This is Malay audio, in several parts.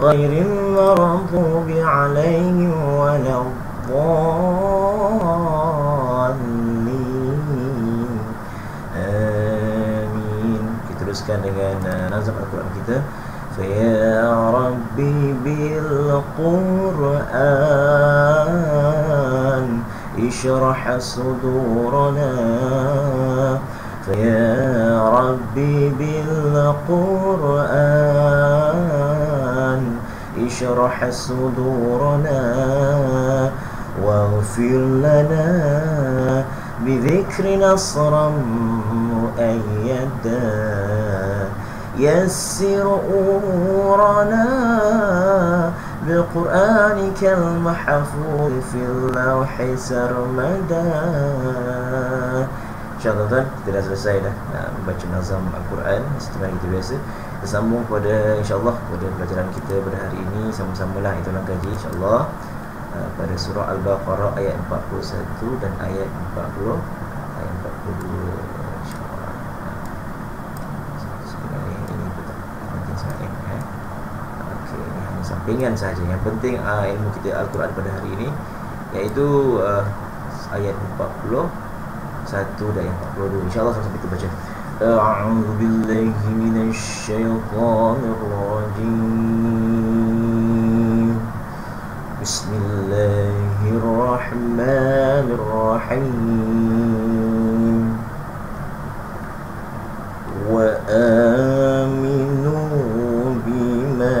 ghairil maghdubi alaihim waladdallin. Amin. Kita teruskan dengan nazam Al-Quran kita. Ya Rabbi bil Qur'an ishrah sudurana. Ya Rabbi bil Qur'an ishrah sudurana waghfir lana bidhikri nasran mu'ayyada. Yassir umurana biqur'anikal mahfuz fil lawhi sarmada. InsyaAllah tuan, kita dah selesai dah membaca nazam Al-Quran seperti kita biasa. Kita sambung pada insyaAllah pada pelajaran kita pada hari ini. Sama-samalah itu nak kaji insyaAllah pada surah Al-Baqarah ayat 41 dan ayat 40, ayat 42 insyaAllah. Sebenarnya ini betul penting sangat Okey, ini hanya sampingan saja. Yang penting ilmu kita Al-Quran pada hari ini, iaitu ayat 41 dan ayat 42. InsyaAllah sama-sama kita baca. A'udzu billahi minasy syaithanir rajim. Bismillahirrahmanirrahim. Wa aminu bima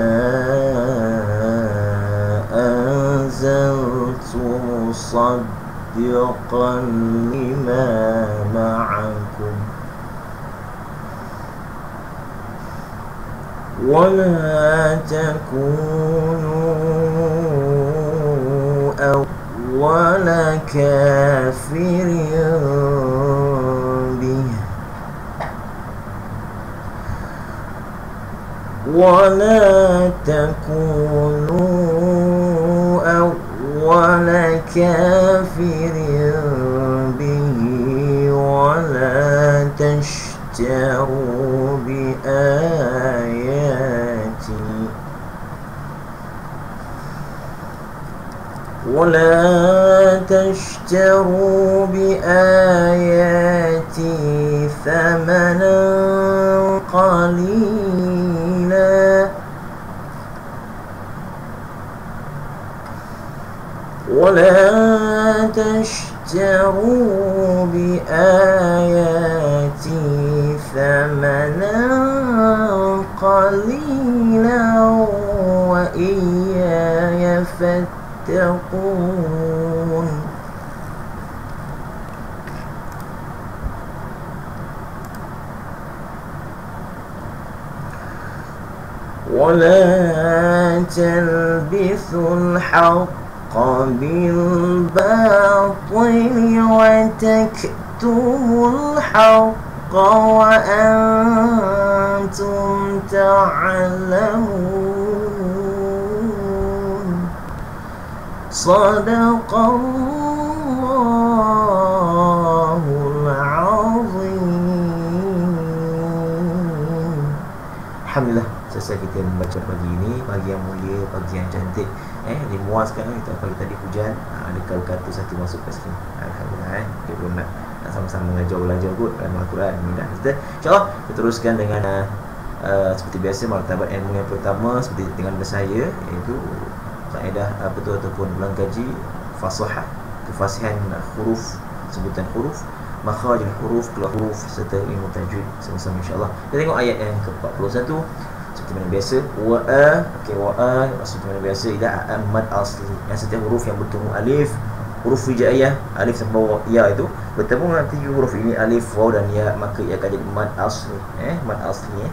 anzaltu musaddiqan lima ma'akum wa la takunu awwala kafirin bih wa la takunu awwala kafirin bihi wa la tashtaru bi ayati ولا تشتروا بآياتي ثمنا قليلا ولا تشتروا بآياتي ثمنا قليلا وإياي فاتقون ولا تلبسوا الحق بالباطل وتكتموا الحق وأنتم تعلمون صدق الله العظيم. Alhamdulillah, selesai kita membaca pagi ini, pagi yang mulia, pagi yang cantik. Dimuaskan kita pagi tadi hujan, ada kata satu masuk ke sini. Alhamdulillah, kita belum nak sama-sama belajar kot dalam Al-Quran. Kita insyaAllah kita teruskan dengan seperti biasa martabat ilmu yang pertama seperti dengan saya, iaitu kaedah betul ataupun ulang kaji fasahah, kefasihan huruf, sebutan huruf, makhraj huruf, keluar huruf serta ilmu tajwid sama-sama insyaAllah. Kita tengok ayat yang ke-41 seperti mana biasa. Wa'a, okey, wa'a seperti mana biasa ila mad asli, yang setiap huruf yang bertemu alif, huruf hijaiyah, alif sampai bawah ya itu bertemu dengan tiga huruf ini, alif, waw dan ya, maka ia akan jadi mad asli. Mad asli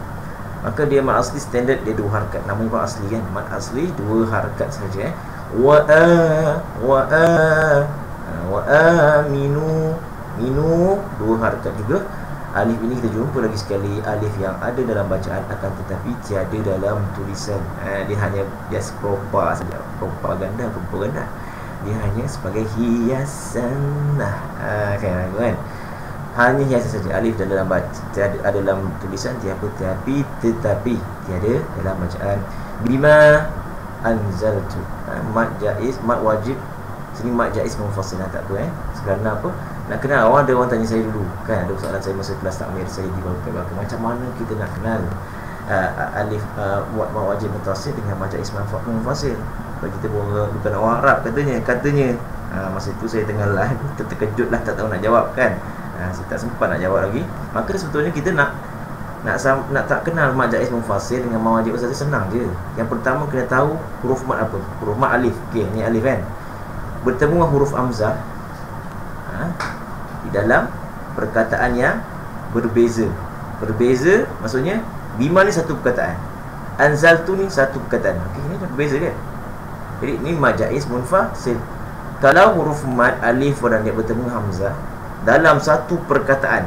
maka dia mad asli standard, dia dua harakat. Namanya mad asli kan, mad asli dua harakat saja. Wa'a, wa'a, wa'a minu, minu dua harakat juga. Alif ini kita jumpa lagi sekali, alif yang ada dalam bacaan akan tetapi tiada dalam tulisan. Dia hanya just propa saja, propaganda, dia hanya sebagai hiasan. Kan hanya hiasan saja. Alif dalam tiada ada dalam tulisan, tetapi tiada dalam bacaan. Bima anzaltu. Mad jaiz, mad wajib. Sini mad jaiz munfasil, tak apa Kerana apa? Nak kenal, ada orang tanya saya dulu kan, ada soalan saya masa kelas takmir saya di bawah macam mana kita nak kenal alif mad wajib mutasil dengan mad jaiz munfasil. Bagi kita bukan orang Arab katanya. Masa itu saya tengah live, terkejut lah, tak tahu nak jawab kan. Saya tak sempat nak jawab lagi. Maka sebetulnya kita nak tak kenal mad jaiz munfasil dengan mad wajib mutasil, senang je. Yang pertama kena tahu huruf mad apa. Huruf mad alif. Okey, ni alif kan. Bertemu dengan huruf hamzah di dalam perkataan yang berbeza. Berbeza maksudnya bima ni satu perkataan, anzaltu ni satu perkataan. Okey, ini dah berbeza kan. Jadi ni mad jaiz munfasil. Kalau huruf mad alif dan dia bertemu hamzah dalam satu perkataan,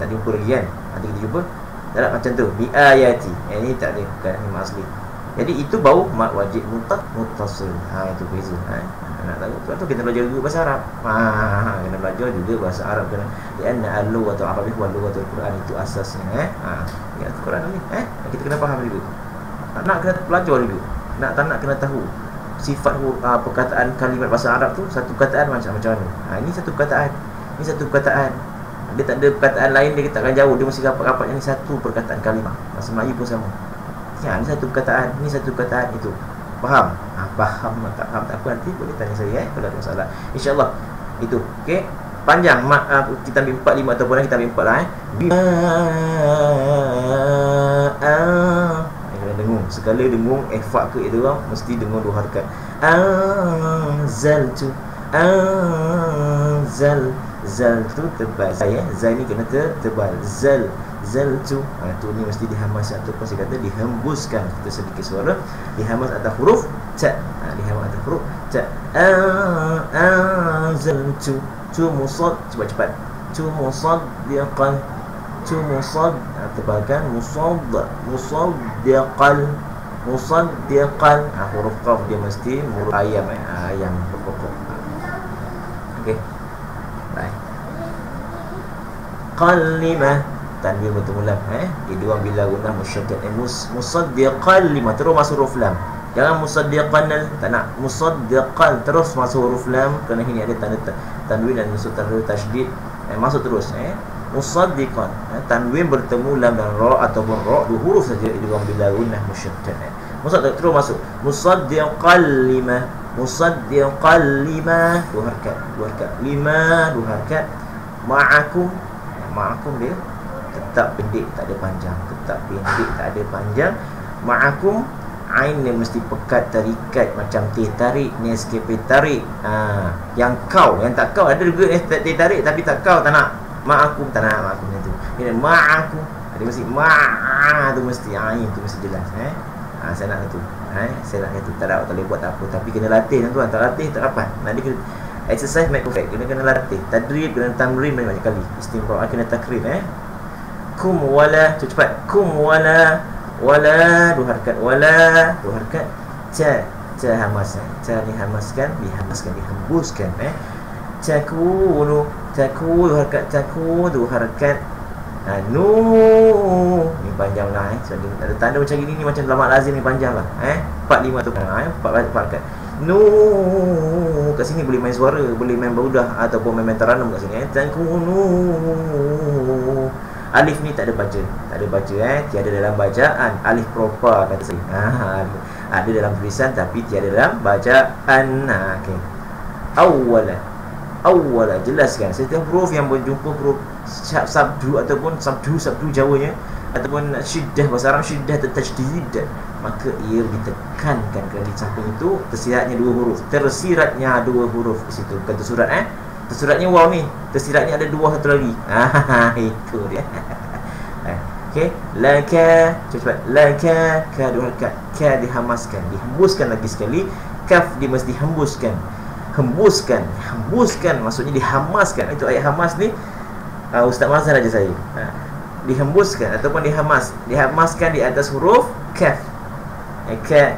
tak jumpa lagi kan. Nanti kita jumpa dalam macam tu, bi ayati. Ini tak ada, bukan ni mad asli. Jadi itu baru mad wajib muttasil. Itu beza. Nak tahu sebab tu kita belajar juga bahasa Arab. Kena belajar juga bahasa Arab kena. Lianna al-lughatul arabiyyah wal lughatul Quran itu asasnya. Ya Quran ni kita kena faham juga. Nak kena belajar juga. Tak nak kena tahu sifat perkataan kalimat bahasa Arab tu satu perkataan macam mana. Ini satu perkataan. Ini satu perkataan. Dia tak ada perkataan lain, dia takkan jauh. Dia mesti rapat-rapat. Ini satu perkataan kalimah. Bahasa Melayu pun sama. Ini satu perkataan, ini satu perkataan itu. Faham? Faham tak faham tak apa, nanti boleh tanya saya kalau ada masalah. InsyaAllah itu. Okey. Panjang kita ambil 4, 5 ataupun kita ambil 4 lah kena dengung. Sekali dengung ikhfa ke itu mesti dengung 2 harakat. Anzaltu. Zal tu tebal. Zal ni kena tebal. Zaltu. Tu ni mesti dihamas ataupun saya kata dihembuskan. Kita sedikit suara dihamas atas huruf ta. Dihamas atas huruf ta. Anzaltu. Tu musad, cepat. Tu musaddiqan. Tu musad, tebalkan musaddiqan. Huruf qaf dia mesti huruf ayam ayam pokok. Okey. Baik. Qalimah, tanwin bertemu lam kedua bila guna musyaddad musaddiqan lima terus masuk huruf lam. Jangan musaddiqan, tak nak musaddiqan terus masuk huruf lam, kerana ini ada tanda tanwin dan unsur tanda tasydid masuk terus musaddiqan. Tanwin bertemu lam dan ra ataupun ra, 2 huruf saja idgham bila guna musyaddad. Musaddiq terus masuk musaddiqan lima. Musaddiqan lima, 2 harakat. 2 harakat. Ma'akum dia tetap pendek, tak ada panjang. Tetap pendek, tak ada panjang. Ma'akum, ain dia mesti pekat, tarikat macam teh tarik, Nescafe tarik. Yang tak kau ada juga teh tarik tapi tak kau, tak nak. Ma'akum, tak nak ma'akum itu. Ini ma'akum. Dia mesti tu mesti ain tu mesti jelas saya nak tu. Saya nak itu tak ada, tak boleh buat tak apa, tapi kena latih tuan. Tak latih tak dapat. Nanti kena exercise make perfect. Kena latih. Tadrib, kena tamrin banyak kali. Istimrar, kena takrir kum wala, cepat. Kum wala 2 harakat. Wala 2 harakat. Ta hamas. Ta dihamaskan, dihembuskan takunu 2 harakat. Takunu 2 harakat. Ni panjang lah so, ada tanda macam gini ni macam lama lazim ni panjang lah 4, 5 tu 4 harakat. Kat sini boleh main suara, boleh main baudah ataupun main taranum kat sini takunu. Alif ni tak ada baca tiada dalam bacaan. Alif proper kata saya. Ada dalam tulisan tapi tiada dalam bacaan. Okey. Awwala jelaskan setiap huruf yang berjumpa huruf sabdu ataupun sabdu Jawanya ataupun syiddah bahasa Arab, syiddah tajdid, maka ia ditekankan kerana di samping itu tersiratnya 2 huruf. Tersiratnya 2 huruf di situ. Bukan tersurat tersuratnya waw ni, tersiratnya ada 2 satu lagi. Itu dia. Okey, laka, cepat. Laka, ka 2 harakat. Ka dihamaskan, dihembuskan lagi sekali. Kaf dia mesti hembuskan. Hembuskan maksudnya dihamaskan. Itu ayat hamas ni Ustaz Mazhar aja saya. Dihembuskan ataupun dihamaskan di atas huruf kaf. Ka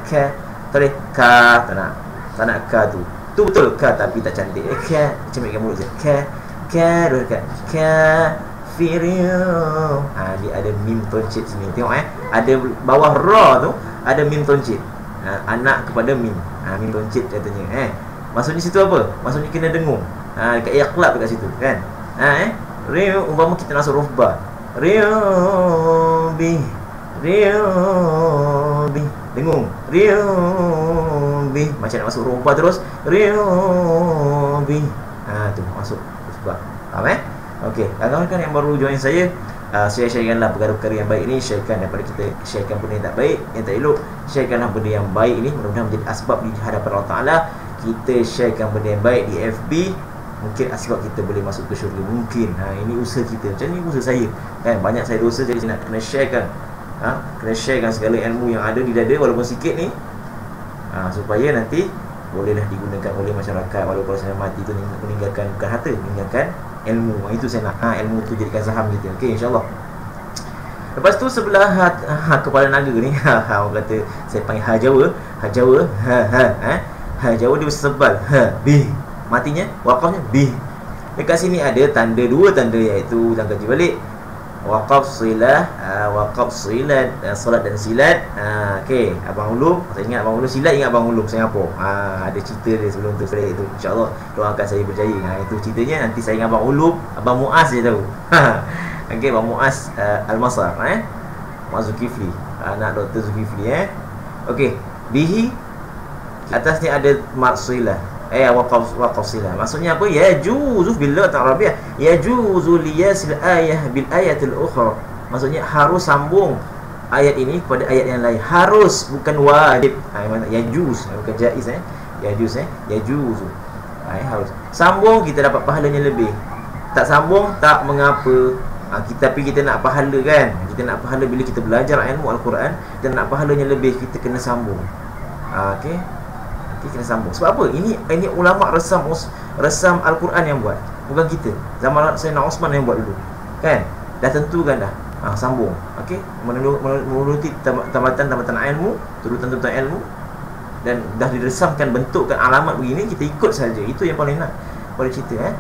tadi ka, tak nak ka tu betul ka tapi tak cantik. Ka cemikkan mulut je. Ka 2 harakat. Dia ada mim toncit sini. Tengok ada bawah ra tu ada mim toncit. anak kepada min. Min loncit katanya. Maksudnya situ apa? Maksudnya kena dengung. Dekat iqlab dekat situ kan. Riu, umpama kita nak huruf ba. Riu bi. Dengung. Riu bi. Macam nak masuk huruf ba terus. Riu bi. Tu masuk huruf ba. Faham Okey, kawan-kawan yang baru join saya, share-sharekanlah perkara-perkara yang baik ini, sharekan daripada kita sharekan benda yang tak baik, yang tak elok, sharekanlah benda yang baik ini, mudah-mudahan menjadi asbab di hadapan Allah Ta'ala. Kita sharekan benda yang baik di FB, mungkin asbab kita boleh masuk ke syurga, mungkin. Ini usaha kita, macam ni usaha saya kan, banyak saya dosa, jadi saya nak kena sharekan, kena sharekan segala ilmu yang ada di dada walaupun sikit ni, supaya nanti bolehlah digunakan oleh masyarakat, walaupun kalau saya mati tu meninggalkan bukan harta, meninggalkan ilmu. Itu saya nak, ilmu tu jadikan saham kita. Okey, insyaAllah. Lepas tu sebelah kepala naga ni, orang kata saya panggil Jawa, Jawa dia bersebal, bih, matinya waqafnya bih. Dekat sini ada tanda, dua tanda, iaitu dalam kaji balik waqaf silah, solat dan silat. Okey, Abang Ulum, saya ingat Abang Ulum silat, ingat Abang Ulum Singapura. Ada cerita dia sebelum tu, itu insya-Allah doakan saya berjaya. Itu ceritanya, nanti saya dengan Abang Ulum, Abang Muaz je tahu. Okey, Abang Muaz Al-Masar, Muaz Zulkifli, anak Dr. Zulkifli. Okey, bihi atas ni ada maksilah, waqaf silah. Maksudnya apa? Yajuzu billah ta'rabiah, yajuzu liyasil ayah bil ayatil ukhra. Maksudnya harus sambung ayat ini kepada ayat yang lain. Harus, bukan wajib. Yajuz, bukan jaiz. Yajuzu. Harus. Sambung, kita dapat pahalanya lebih. Tak sambung, tak mengapa. Tapi kita nak pahala kan. Kita nak pahala bila kita belajar ilmu Al-Quran, kita nak pahalanya lebih, kita kena sambung. Okey, kena sambung. Sebab apa? Ini ulama resam Al-Quran yang buat, bukan kita. Zaman Sayyidina Osman yang buat dulu kan. Dah tentukan dah. Sambung. Okey, menuruti tambatan ilmu, turutan ilmu, dan dah diresamkan, bentukkan alamat begini, kita ikut saja. Itu yang paling nak pada cerita.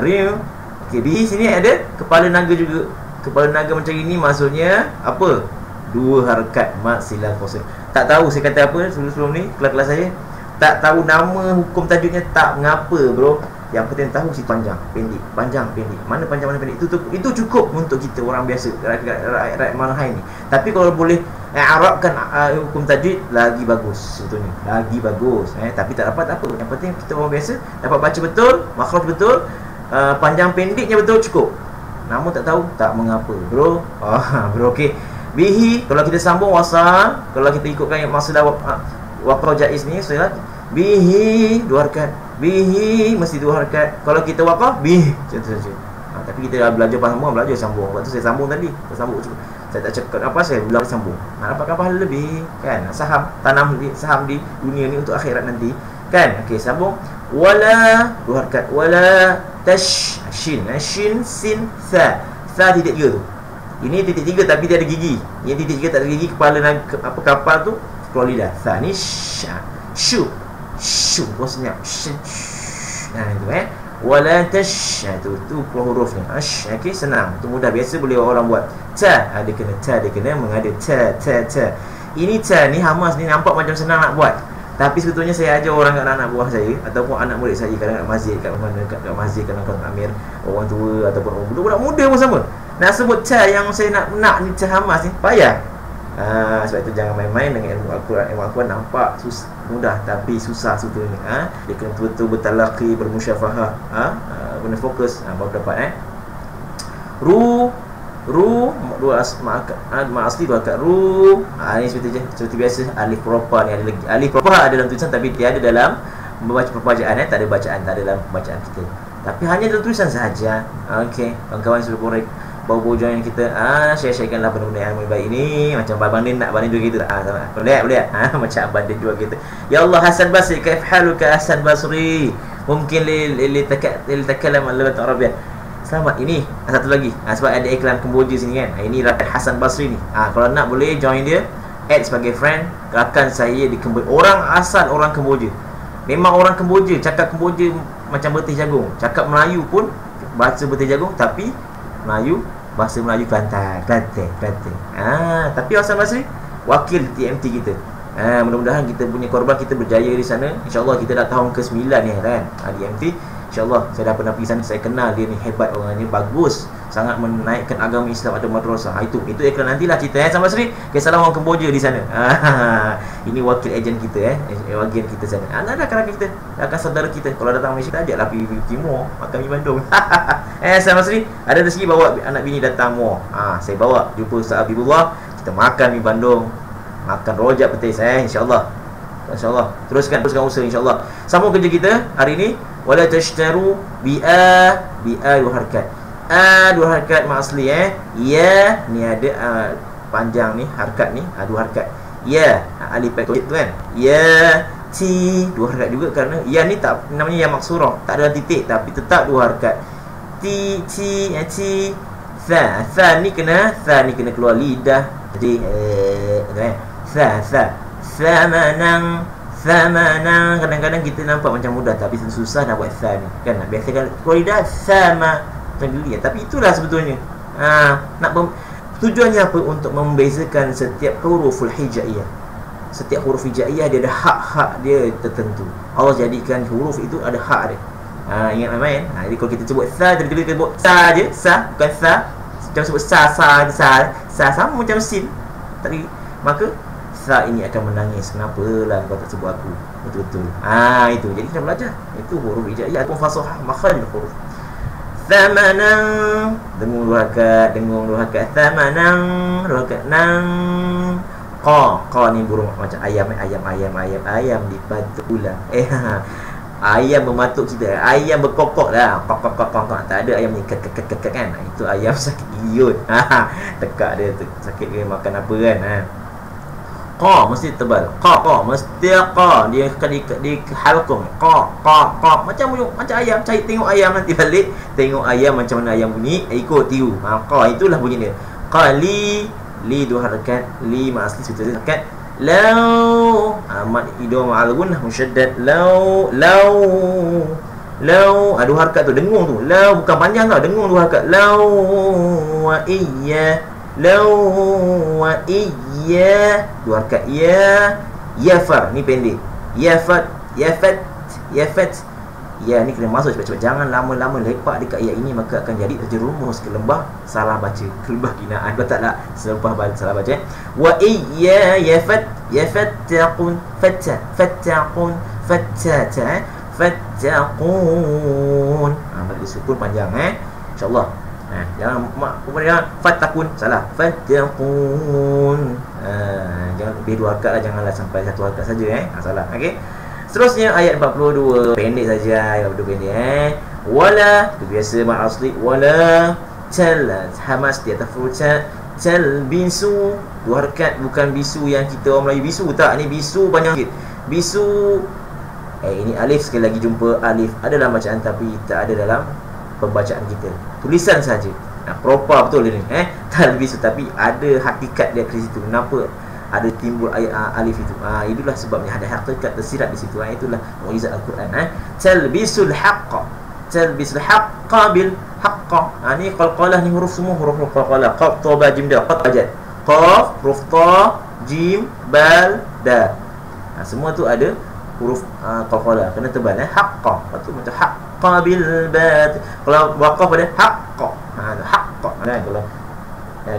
Real. Okey, di sini ada kepala naga juga. Kepala naga macam ini maksudnya apa? 2 harakat mat silah qasid. Tak tahu saya kata apa sebelum ni kelas-kelas saya. Tak tahu nama hukum tajwidnya, tak mengapa bro. Yang penting tahu si panjang, pendek, panjang, pendek. Mana panjang, mana pendek. Itu cukup untuk kita orang biasa, rakyat Malahai ni. Tapi kalau boleh arabkan hukum tajwid, lagi bagus sebetulnya. Lagi bagus. Tapi tak dapat, tak apa. Yang penting kita orang biasa dapat baca betul, makhraj betul, panjang pendeknya betul, cukup. Namun tak tahu, tak mengapa bro. Bro, okey. Bihi, kalau kita sambung wasal, kalau kita ikutkan yang masalah waqaf jaiz ni, solat bihi 2 harakat, bihi mesti 2 harakat. Kalau kita waqaf bih, macam tu saja. Tapi kita belajar sambung. Waktu saya sambung tadi, saya sambung cukup. Saya tak cakap apa, saya belajar sambung. Dapatkan pahala lebih kan. Saham, tanam saham di dunia ni untuk akhirat nanti kan. Okey, sambung. Wala 2 harakat, wala tash, shin, sin, sa titik 3 tu. Ini titik 3 tapi dia ada gigi. Yang titik 3 tak ada gigi, kepala kapal tu keluar lidah. Sa ni shu, gua senyap. Itu wala tash, tu keluar hurufnya. Okey, senang. Itu mudah, biasa boleh orang buat. Ta, dia kena mengada ta. Ini ta ni Hamas ni nampak macam senang nak buat. Tapi sebetulnya saya ajar orang kat anak buah saya ataupun anak murid saya kadang kat masjid, kat mana, kat masjid, kadang-kadang amir orang tua ataupun orang muda, budak muda pun sama. Nak sebut ta yang saya nak ni ta Hamas ni payah. Sebab itu jangan main-main dengan ilmu Al-Quran. Ilmu Al-Quran nampak mudah tapi susah sebetulnya. Dia kena betul-betul bertalaqi, bermusyafahah, kena fokus, baru dapat. Ru dua asli 2 akad ru. Ini seperti biasa. Alif propa ni ada lagi. Alif propa ada dalam tulisan tapi tiada dalam membaca perpajaan. Tak ada bacaan, tak ada dalam bacaan kita, tapi hanya dalam tulisan sahaja. Okey, kawan-kawan sudah korek baru join kita, share-sharekanlah benda-benda yang baik ini. Macam Abang Din nak Abang Din jual kita tak? Boleh. Macam Abang Din jual kita. Ya Allah, Hasan Basri, kaif haluka Hasan Basri? Mungkin li takalam al-lughat al-arabiyyah. Selamat. Ini satu lagi, sebab ada iklan Kemboja sini kan. Ini rakan Hasan Basri ni. Kalau nak boleh join dia, add sebagai friend. Rakan saya di Kemboja, orang asal orang Kemboja. Memang orang Kemboja, cakap Kemboja macam bertih jagung. Cakap Melayu pun bahasa bertih jagung, tapi Melayu, bahasa Melayu Kelantan. Tapi Hasan Basri wakil TMT kita. Mudah-mudahan kita punya korban kita berjaya di sana. InsyaAllah kita dah tahun ke-9 ni kan, di MT. InsyaAllah saya dah pernah pergi sana, saya kenal dia ni hebat, orangnya bagus, sangat menaikkan agama Islam, ada madrasah. Itu iklan nantilah cerita sama Sri. Kisah orang Kemboja di sana. Ini wakil ejen kita bagian kita sana. Ada kawan kita, akan saudara kita. Kalau datang Malaysia, kita ajaklah pergi Timur makan mi Bandung. Sama Sri, ada rezeki bawa anak bini datang Muar. Saya bawa jumpa Ustaz Habibullah, kita makan mi Bandung, makan rojak petis insya-Allah. InsyaAllah teruskan usaha insyaAllah. Sambung kerja kita hari ini. Wala tashtaru bi'a dua harakat. Dua harakat mak asli ya ni ada panjang ni, harakat ni dua harakat. Ya alif tu kan. Ya ti dua harakat juga, kerana ya ni tak namanya ya maksurah, tak ada titik tapi tetap dua harakat. Ti Sa ni kena keluar lidah. Jadi Samanan kadang-kadang kita nampak macam mudah tapi susah nak buat sa ni kan. Biasa kan keluar lidah sama macam geli tapi itulah sebetulnya tujuannya apa? Untuk membezakan setiap huruful hijaiyah. Setiap huruf hijaiyah dia ada hak-hak dia tertentu. Allah jadikan huruf itu ada hak dia. Ingat main. Jadi kalau kita sebut sa, jadi kita sebut sa je, sa bukan sa. Macam sebut sa sama macam sin tadi. Maka sa ini akan menangis. Kenapa lah kau tak sebut aku? Betul-betul. Itu. Jadi kita belajar. Itu huruf hijaiyah ataupun fasahah makhraj huruf. Thamanan, dengung dua harakat. Thamanan, dua harakat nang. Qa ni burung macam ayam di batu ular. Ayam bermatuk kita. Ayam berkokok lah. Kok. Tak ada ayam ni kek kan. Itu ayam sakit giut. Tekak dia sakit dia makan apa kan. Qa mesti tebal. Qa mesti qa. Dia akan di halqum. Qa macam ayam. Cari tengok ayam nanti balik. Tengok ayam macam mana ayam bunyi, ikut tiru. Qa itulah bunyi dia. Qali dua harakat. Li ma asli satu harakat. Lau amat idgham al gunnah musyaddad. Lau dua harakat tu dengung tu. Lau bukan panjang tau, dengung dua harakat. Lau wa iya dua harakat. Yafar ni pendek. Yafat ya ni kena masuk cepat-cepat. Jangan lama-lama lepak dekat ya ini, maka akan jadi terjerumus ke lembah salah baca, ke lembah kinaan. Betul tak? Selepas salah baca. Wa iya yafattaqun fattaqun bagi sukun panjang insyaallah. Jangan kemudian fattaqun salah. Fattaqun jangan lebih dua harakat lah, janganlah sampai satu harakat saja salah. Okey. Seterusnya ayat 42. Pendek saja ayat 42 pendek Wala itu biasa mak asli. Wala hamas di atas huruf talbisu dua harakat, bukan bisu yang kita orang Melayu bisu tak. Ni bisu banyak sikit. Bisu ini alif, sekali lagi jumpa alif ada dalam bacaan tapi tak ada dalam pembacaan kita. Tulisan saja. Proper betul ni talbisu, tapi ada hakikat dia di situ. Kenapa ada timbul alif itu? Itulah sebabnya ada hakikat tersirat di situ. Itulah mukjizat Al-Quran. Talbisul haqqa bil haqqa. Ni qalqalah ni huruf semua huruf qalqalah. Qaf ta ba jim da. Qaf huruf ta jim bal da. Semua tu ada huruf qalqalah, kena tebal haqqa. Lepas tu macam haqqa bil bat. Kalau waqaf pada haqqa. Haqqa kalau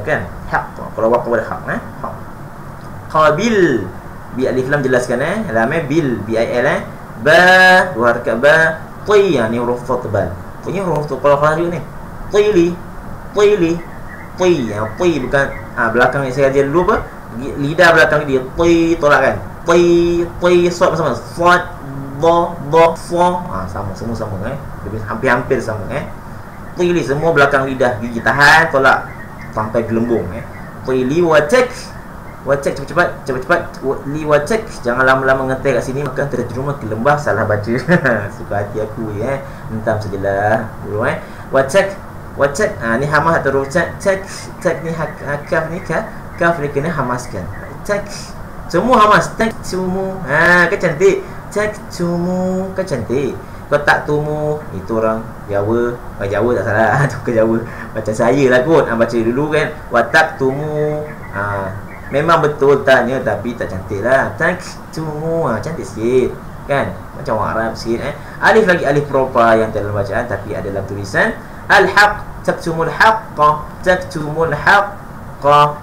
kan haqqa. Kalau waqaf pada haq haq. Qabil bi alif lam jelaskan lam bil bi il ba dua harakat ba. Ti ni huruf tebal. Punya huruf tu qalqalah juga ni. Ti bukan belakang ni saya ajar dulu apa? Lidah belakang dia ti tolak kan. Ti sod sama. Sod ba fa sama, semua sama lebih hampir sama Ti semua belakang lidah, gigi tahan tolak sampai gelembung Ti wacek cepat-cepat li wacek. Jangan lama-lama ngetik kat sini maka terjerumus ke lembah salah baca. Suka hati aku entam sajalah dulu wacek ni hamah atau cek ni kaf ni kaf ni kena hamaskan. Cek semua hamas. Cek semua kan cantik. Cek semua kan cantik. Kau tak tumu itu orang Jawa. Jawa tak salah. Tu ke Jawa. Macam saya lah kot. Baca dulu kan. Watak tumu Memang betul tanya tapi tak cantik lah. Taktumu, cantik sikit kan, macam orang Arab sikit Alif lagi alif propa yang dalam bacaan tapi ada dalam tulisan al-haq, taktumul haqqa, taktumul haqqa.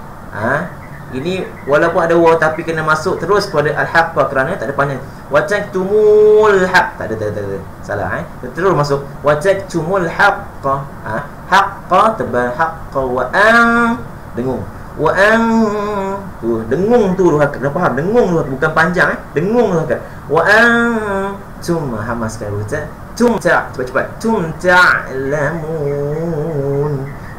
Ini walaupun ada waw tapi kena masuk terus kepada al-haqqa kerana tak ada panjang. Wa taktumul haqq, tak ada. Salah terus masuk wa taktumul haqqa. Haqqa tebal, haqqa wa dengung. Wa tu dengung tu dah faham, dengung tu bukan panjang dengung tu kan. Wa tum hamaskan tum cepat ta'lamun.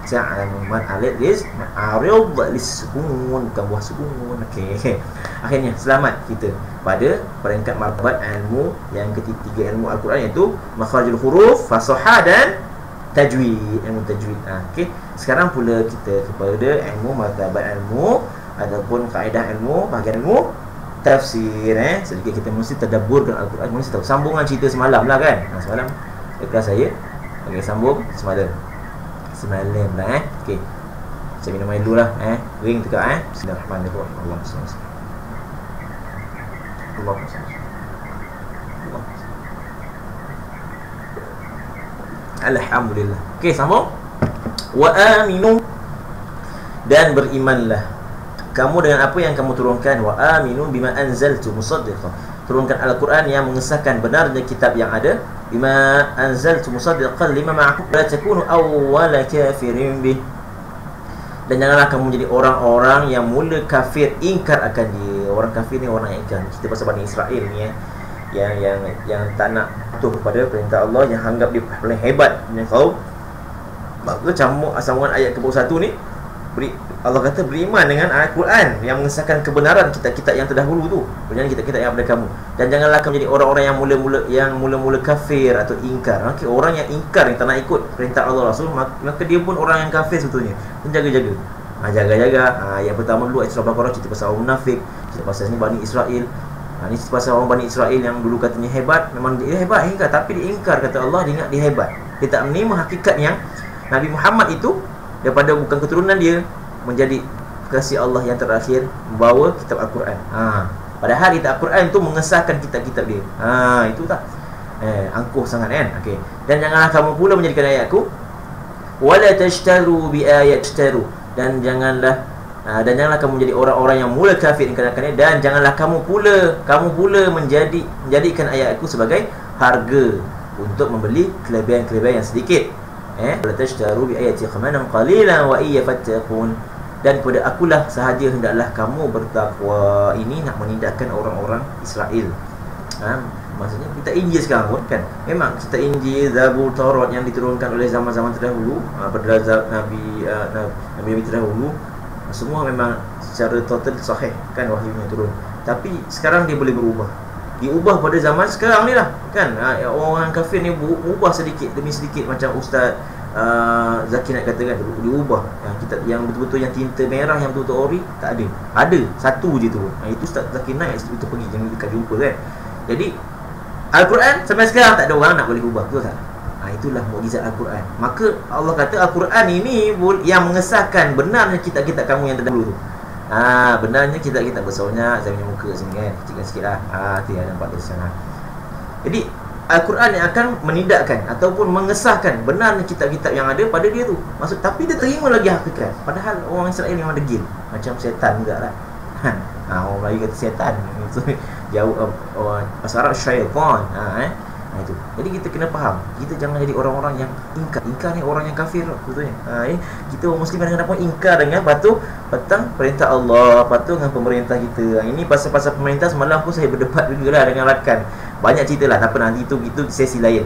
Ta'lamun mad alif ma'arib lis-sukun, bukan buah sukun. Okey. Akhirnya selamat kita pada peringkat martabat ilmu yang ketiga, ilmu Al-Quran, iaitu makharijul huruf, fasahah dan tajwid, ilmu tajwid. Okey. Sekarang pula kita kepada ilmu martabat ilmu ataupun kaedah ilmu, bahagian ilmu tafsir. Sedikit kita mesti tadabburkan Al-Quran, mesti tahu sambungan cerita semalam lah kan. Semalam kelas saya sambung semalam lah okey. Saya minum air dulu lah ring tegak Bismillahirrahmanirrahim. Alhamdulillah. Okey, sambung. Wa aminu, dan berimanlah kamu dengan apa yang kamu turunkan. Wa aminu bima anzaltu musaddiqan, turunkan Al-Quran yang mengesahkan benarnya kitab yang ada. Bima anzaltu musaddiqan lima ma'akum la takunu awwala kafirin bih, dan janganlah kamu menjadi orang-orang yang mula kafir, ingkar akan dia. Orang kafir ni orang yang ingkar. Kita pasal Bani Israel ni yang tak nak patuh kepada perintah Allah, yang anggap dia paling hebat punya kaum. Maka sambungan ayat ke-21 ni Allah kata beriman dengan Al-Quran yang mengesahkan kebenaran kitab-kitab yang terdahulu tu, berjaya kitab-kitab yang ada kamu. Dan janganlah kamu menjadi orang-orang yang mula-mula kafir atau ingkar. Orang yang ingkar, yang tak nak ikut perintah Allah Rasul, maka dia pun orang yang kafir sebetulnya. Jaga-jaga. Jaga-jaga. Yang pertama dulu ayat surah Baqarah cerita pasal orang munafik, cerita pasal ni Bani Israel. Ni cerita pasal orang Bani Israel yang dulu katanya hebat. Memang dia hebat, tapi dia ingkar, kata Allah, dia ingat dia hebat. Dia tak menerima hakikat yang Nabi Muhammad itu daripada bukan keturunan dia, menjadi kasih Allah yang terakhir, membawa kitab Al-Quran. Padahal kitab Al-Quran itu mengesahkan kitab-kitab dia. Itu tak angkuh sangat kan. Okey. Dan janganlah kamu pula menjadikan ayatku wala tashtaru bi ayatshtaru, dan janganlah kamu menjadi orang-orang yang mula kafir ingkar-ingkarnya, dan janganlah kamu pula menjadikan ayatku sebagai harga untuk membeli kelebihan-kelebihan yang sedikit. Wala tashtaru bi ayati thamanan qalilan wa iyya fattaqun, dan kepada akulah sahaja hendaklah kamu bertakwa. Ini nak menindakkan orang-orang Israel. Maksudnya kita Injil sekarang pun kan, memang kita Injil, Zabur, Taurat yang diturunkan oleh zaman-zaman terdahulu, pada Nabi terdahulu, semua memang secara total sahih kan wahyunya turun. Tapi sekarang dia boleh berubah, diubah pada zaman sekarang ni lah kan. Orang kafir ni berubah sedikit demi sedikit, macam Ustaz Zaki nak katakan, diubah kitab yang betul-betul yang tinta merah, yang betul-betul ori, tak ada satu je tu. Itu Ustaz Zaki naik itu pergi, jangan kita jumpa kan. Jadi Al-Quran sampai sekarang tak ada orang nak boleh ubah, betul tak? Itulah mukjizat Al-Quran. Maka Allah kata Al-Quran ini yang mengesahkan benarnya kitab-kitab kamu yang terdahulu tu. Benarnya kitab-kitab besarnya saya punya muka sini kan, kecilkan sikit lah. Tu yang nampak di sana. Jadi Al-Quran yang akan menidakkan ataupun mengesahkan benarnya kitab-kitab yang ada pada dia tu. Maksud, tapi dia terima lagi hakikat. Padahal orang Israel memang degil, macam setan juga lah. Orang Melayu kata setan, jauh bahasa Arab syaitan. Itu. Jadi kita kena faham, kita jangan jadi orang-orang yang ingkar. Ingkar ni orang yang kafir betulnya. Kita orang Muslim dengan apa? Ingkar dengan patuh perintah Allah, patuh dengan pemerintah kita. Ini pasal-pasal pemerintah semalam pun saya berdebat juga lah dengan rakan. Banyak cerita lah, tapi nanti itu sesi lain.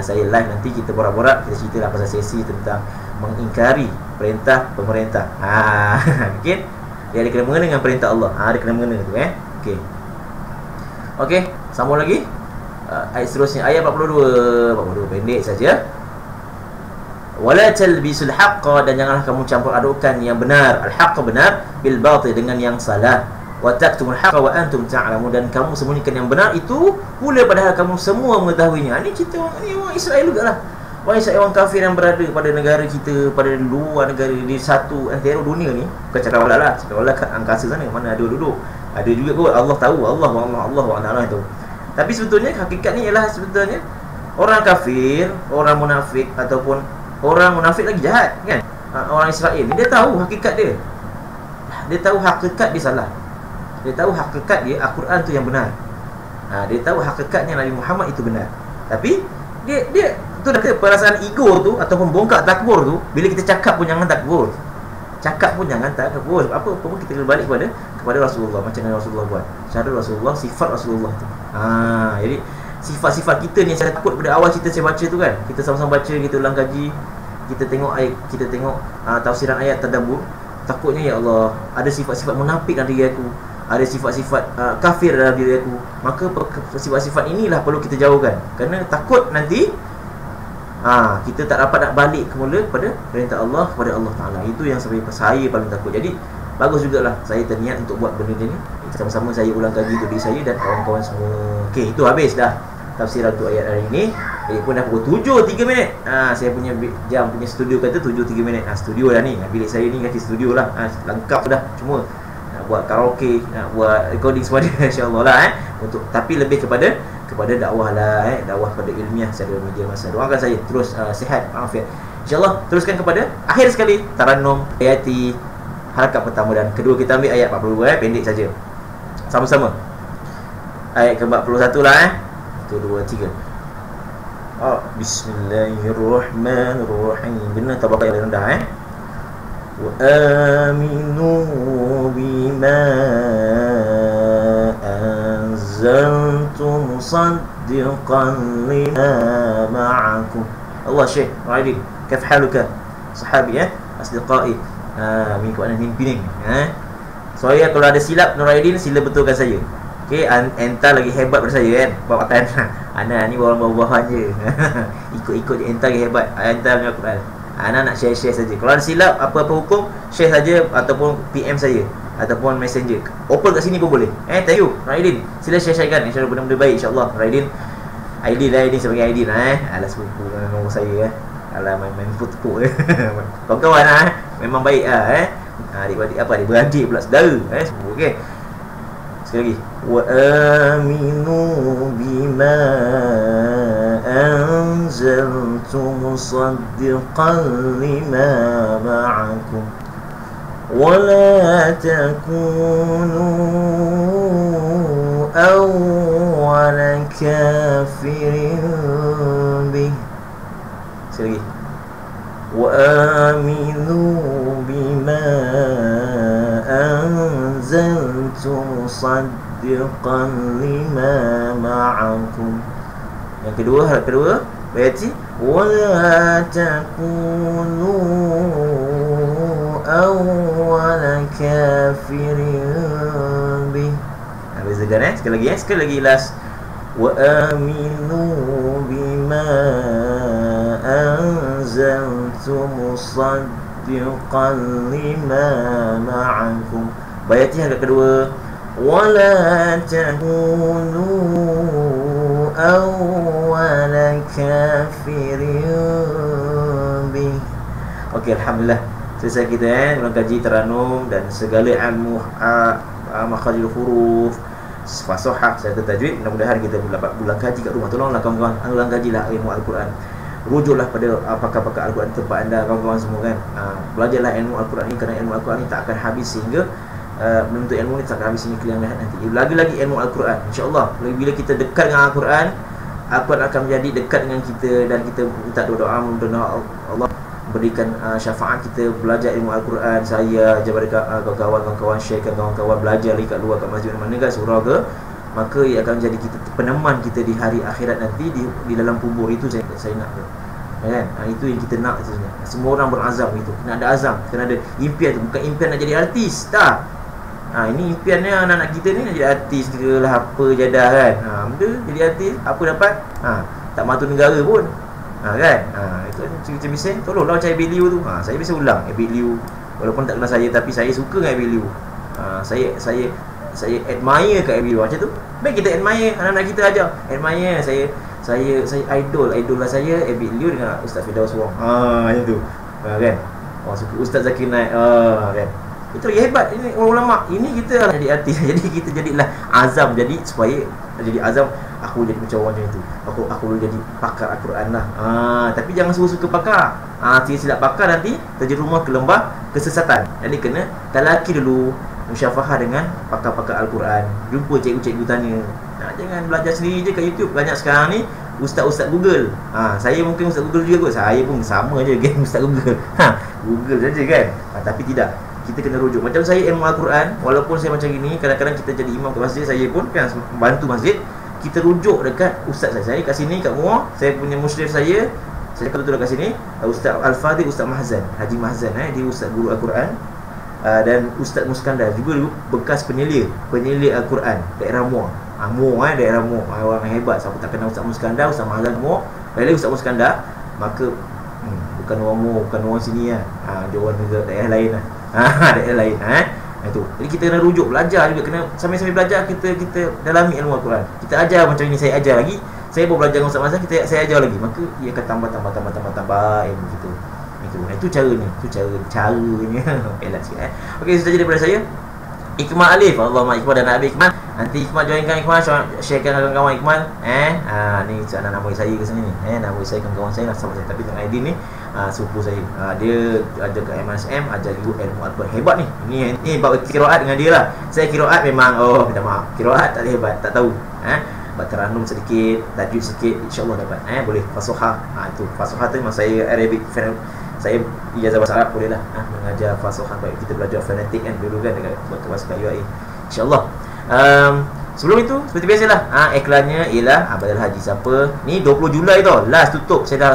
Saya live nanti kita borak-borak, kita cerita lah pasal sesi tentang mengingkari perintah pemerintah. Mungkin dia ada kena mengena dengan perintah Allah. Ada kena mengena tu Okey, sambung lagi. Ayat seterusnya, ayat 42 pendek saja. Wala talbisul haqqa, dan janganlah kamu campur adukkan yang benar, al-haqq benar, bil batil dengan yang salah. Wa taktumul haqqa wa antum ta'lamun, dan kamu sembunyikan yang benar itu pula padahal kamu semua mengetahuinya. Ini cerita orang Israel jugalah. Wahai orang kafir yang berada pada negara kita, pada luar negara, di satu antero dunia ni, bukan cakap Allah lah, cakap Allah kat angkasa sana, mana ada duduk. Ada juga kot, Allah tahu, Allah Ta'ala tahu. Tapi sebetulnya hakikat ni ialah sebetulnya orang kafir, orang munafik, ataupun orang munafik lagi jahat kan, orang Israel ni, dia tahu hakikat dia. Dia tahu hakikat dia salah. Dia tahu hakikat dia Al-Quran tu yang benar. Dia tahu hakikatnya Nabi Muhammad itu benar. Tapi dia tu dah kata perasaan ego tu ataupun bongkak takbur tu, bila kita cakap pun jangan takbur. Cakap pun jangan takbur. Apa pun kita kena balik kepada Rasulullah, macam mana Rasulullah buat. Cara Rasulullah, sifat Rasulullah tu. Jadi sifat-sifat kita ni, saya takut pada awal cerita saya baca tu kan, kita sama-sama baca, kita ulang kaji, kita tengok ayat, kita tengok tafsiran ayat, tadabbur. Takutnya ya Allah, ada sifat-sifat munafik dalam diri aku, ada sifat-sifat kafir dalam diri aku. Maka sifat-sifat inilah perlu kita jauhkan, kerana takut nanti kita tak dapat nak balik semula kepada perintah Allah, kepada Allah Ta'ala. Itu yang saya paling takut. Jadi bagus jugalah saya terniat untuk buat benda ni. Sama-sama saya ulang kaji untuk diri saya dan kawan-kawan semua. Okey, itu habis dah tafsiran untuk ayat hari ini. Pun dah pukul 7.03 minit. Saya punya jam punya studio kata 7.03 minit. Studio dah ni. Bilik saya ni kaki studio lah. Lengkap dah semua. Nak buat karaoke, nak buat recording semua dia, insya-Allah lah untuk, tapi lebih kepada dakwah lah, dakwah pada ilmiah secara media masa. Doakan saya terus sihat, afiat, insya-Allah. Teruskan kepada akhir sekali Tarannum ayati harakat pertama dan kedua. Kita ambil ayat 42 pendek saja sama-sama. Ayat ke-41 lah 1, 2, 3. Bismillahirrahmanirrahim. Benar tabaqah yang rendah wa aminu bima anzaltu musaddiqan lima ma'akum. Allah Syekh Raidin, kaif haluka sahabi asdiqai min kuanan min pining. Saya kalau ada silap Nuraidin, sila betulkan saya. Okey, enta lagi hebat daripada saya kan. Bawakan ana ni orang bawah-bawahan je. Ikut-ikut je, enta lagi hebat. Enta punya Quran. Ana nak share saja. Kalau ada silap apa-apa hukum, share saja ataupun PM saya ataupun messenger. Open kat sini pun boleh. Thank you Raidin. Sila share-sharekan, insya-Allah benda-benda baik, insya-Allah. Raidin Aidin lah, Aidin sebagai Aidin alah sepupu nombor saya alah main tepuk kawan-kawan memang baik adik-adik apa, adik-beradik pula, saudara semua. Okey, sekali lagi, wa aminu bima anzaltu musaddiqan lima ma'akum wa la takunu awwala kafirin bih. Sekali lagi, wa aminu bima anzaltu musaddiqan lima ma'akum. Yang kedua, harap kedua, baca wa la takunu awwala kafirin bih. Bezakan sekali lagi last, wa aminu bima anzaltu musaddiqan lima ma'akum. Bayati yang kedua, wa la takunu awwala kafirin bih. Okey, alhamdulillah selesai kita ulang kaji Tarannum dan segala ilmu makharijul huruf, fasahah serta tajwid. Mudah-mudahan kita dapat ulang kaji kat rumah. Tolonglah kawan-kawan, ulang kajilah ilmu Al-Quran. Rujuklah pada pakar-pakar Al-Quran tempat anda, kawan-kawan semua kan. Belajarlah ilmu Al-Quran ni, kerana ilmu Al-Quran ni tak akan habis sehingga menuntut ilmu ni tak akan habis sehingga kalian lihat nanti. Lagi-lagi ilmu Al-Quran, insya-Allah bila kita dekat dengan Al-Quran, Al-Quran akan menjadi dekat dengan kita dan kita minta doa mudah-mudahan Allah berikan syafaat kita belajar ilmu Al-Quran. Saya ajar kawan-kawan sharekan kawan-kawan belajar lagi kat luar, kat masjid mana kan, surau ke, maka ia akan menjadi kita peneman kita di hari akhirat nanti, di dalam kubur. Itu saya nak kan. Itu yang kita nak sebenarnya. Semua orang berazam itu, kena ada azam, kena ada impian tu. Bukan impian nak jadi artis, tak. Ini impiannya anak-anak kita ni nak jadi artis ke lah, apa jadah kan. Benda jadi artis, apa dapat? Tak matu negara pun. Kan? Itu macam bising. Tolonglah macam Abid Liu tu. Saya biasa ulang Abid Liu, walaupun tak kenal saya, tapi saya suka dengan Abid Liu. Saya admire kat Abid Liu macam tu. Baik kita admire, anak-anak kita ajar admire. Saya idola saya Abid Liu dengan Ustaz Firdaus Wong. Macam tu. Kan. Orang suka Ustaz Zakir Naik. Kan. Itu lagi hebat. Ini ulama. Ini kita jadi artis. Jadi kita jadilah azam. Jadi supaya jadi azam, aku jadi macam orang macam itu. Aku jadi pakar Al-Quran lah. Tapi jangan suka pakar. Silap pakar nanti terjerumus ke lembah kesesatan. Jadi kena talaki dulu, musyafahah dengan pakar-pakar Al-Quran. Jumpa cikgu-cikgu tanya. Jangan belajar sendiri je kat YouTube. Banyak sekarang ni ustaz-ustaz Google. Saya mungkin ustaz Google juga kot. Saya pun sama je game ustaz Google. Google saja kan. Tapi tidak. Kita kena rujuk. Macam saya ilmu Al-Quran, walaupun saya macam gini, kadang-kadang kita jadi imam kat masjid, saya pun kan bantu masjid. Kita rujuk dekat ustaz saya kat sini, kat Muar. Saya punya musyrif saya kata tu dekat sini, Ustaz Al-Fadhil, Ustaz Mahzan, Haji Mahzan, dia ustaz guru Al-Quran. Dan Ustaz Muskandar juga bekas penyelia Al-Quran daerah Muar. Muar daerah Muar. Orang hebat. Siapa tak kenal Ustaz Muskandar, Ustaz Mahzan Muar. Bila Ustaz Muskandar, maka bukan orang Muar, bukan orang sini lah. Dia orang daerah lain lah. Daerah lain. Itu. Jadi kita kena rujuk, belajar juga, kena sambil-sambil belajar kita dalami ilmu Al-Quran. Kita ajar macam ini, saya ajar lagi. Saya baru belajar dengan Ustaz Mahzan, saya ajar lagi. Maka ia akan tambah ilmu kita. Itu caranya. Elak sikit. Okey, itu saja daripada saya. Ikmal Alif, Allahumma Iqbal dan Nabi Iqmal. Nanti Iqmal joinkan Iqmal, sharekan kawan-kawan Iqmal. Ni cara nama saya ke sini ni. Nama saya kawan-kawan saya lah, sama saya. Tapi dengan ID ni sepupu saya. Dia ada kat MSM, ajar juga ilmu Al-Quran. Hebat ni. Ini bab qiraat dengan dia lah. Saya qiraat memang minta maaf. Qiraat tak hebat, tak tahu. Teranum sedikit, tajwid sikit, insya-Allah dapat. Boleh fasahah. Itu fasahah tu memang saya Arabic fan. Saya ijazah bahasa Arab boleh lah mengajar fasahah. Baik kita belajar fonetik kan dulu kan dekat bahasa UAE, insya-Allah. Sebelum itu seperti biasalah, iklannya ialah Badal Haji siapa ni 20 Julai tau, last tutup. Saya dah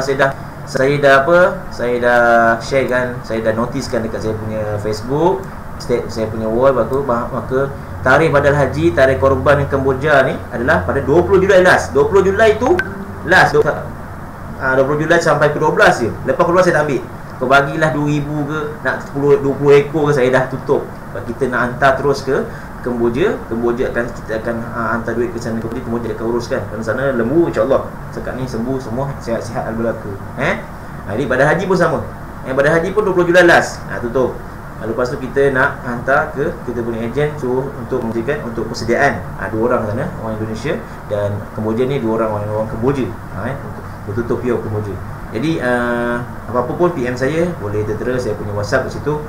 sharekan, saya dah notiskan dekat saya punya Facebook, saya punya wall. Maka tarikh Badal Haji, tarikh korban yang Kemboja ni adalah pada 20 Julai last. 20 Julai tu last. 20 Julai sampai ke 12 je. Lepas keluar saya tak ambil. Kau bagilah 2,000 ke, nak 10, 20 ekor ke, saya dah tutup. Kita nak hantar terus ke Kemboja. Kita akan hantar duit ke sana. Kemboja akan uruskan. Dan sana lembu, insya-Allah. Sekat ni sembuh semua, sihat-sihat al-belaka. Jadi pada haji pun sama. Pada haji pun 20 Julai last. Tutup. Lepas tu kita nak hantar ke kita punya ejen untuk menjadikan untuk persediaan. 2 orang sana, orang Indonesia, dan Kemboja ni 2 orang Kemboja. Untuk tutup Pio Kemboja. Jadi apa-apa pun PM saya, boleh tertera saya punya WhatsApp kat situ.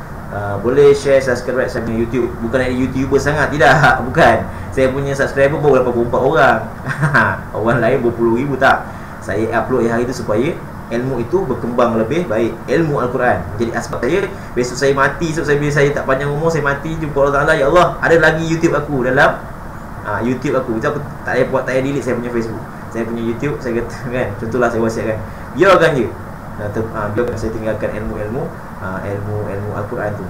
Boleh share, subscribe saya punya YouTube. Bukan ada YouTuber sangat, tidak. Bukan. Saya punya subscriber baru 84 orang. Orang lain berpuluh ribu tak. Saya upload hari itu supaya ilmu itu berkembang lebih baik. Ilmu Al-Quran jadi asbab saya. Besok saya mati, bila saya tak panjang umur, saya mati, jumpa Allah Ta'ala, ya Allah, ada lagi YouTube aku dalam YouTube aku. Itu aku tak payah delete saya punya Facebook, saya punya YouTube. Saya kata kan, contohlah saya wasiatkan, biarkan je. Biarkan saya tinggalkan ilmu Al-Quran tu.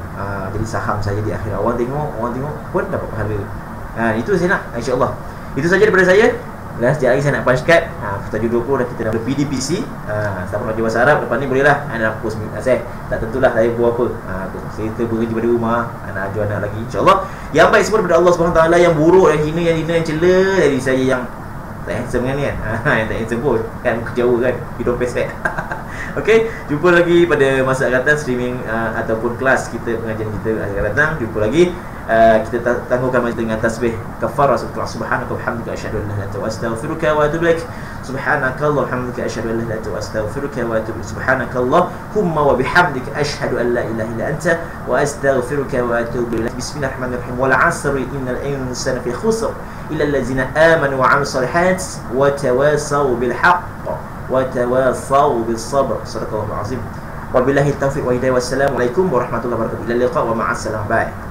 Jadi saham saya di akhirat. Orang tengok pun dapat pahala. Itu saya nak, insya-Allah. Itu saja daripada saya. Sekejap lagi saya nak punch card. Tajuk 20 dah kita dah PDPC. Siapa nak bahasa Arab lepas ni boleh lah. Nak post saya. Tak tentulah saya buat apa. Saya bekerja pada rumah, nak ajar anak lagi, insya-Allah. Yang baik semua daripada Allah Subhanahu Taala, yang buruk, yang hina, yang cela dari saya yang tak handsome kan. Yang tak handsome pun kan, muka jauh kan, hidung pesek. Okey, jumpa lagi pada masa akan datang, streaming ataupun kelas kita, pengajian kita akan datang. Jumpa lagi. Kita tangguhkan majlis dengan tasbih kafar rasulullah, subhanaka wa bihamdika asyhadu an la ilaha illa anta astaghfiruka wa atubu ilaik. Subhanakallah wa bihamdika asyhadu an la ilaha illa anta astaghfiruka wa atubu ilaik. Subhanakallahumma wa bihamdika asyhadu an la ilaha illa anta wa astaghfiruka wa atubu ilaik. Bismillahirrahmanirrahim. Wal 'asri innal insana fi khusr illa allazina amanu wa 'amilus solihat wa tawasaw bil haqq wa tawasaw bis sabr. Sadaqallahul azim. Wabillahi taufiq wa hidayah. Wassalamualaikum warahmatullahi wabarakatuh. Ila liqa wa ma'as salam. Bye.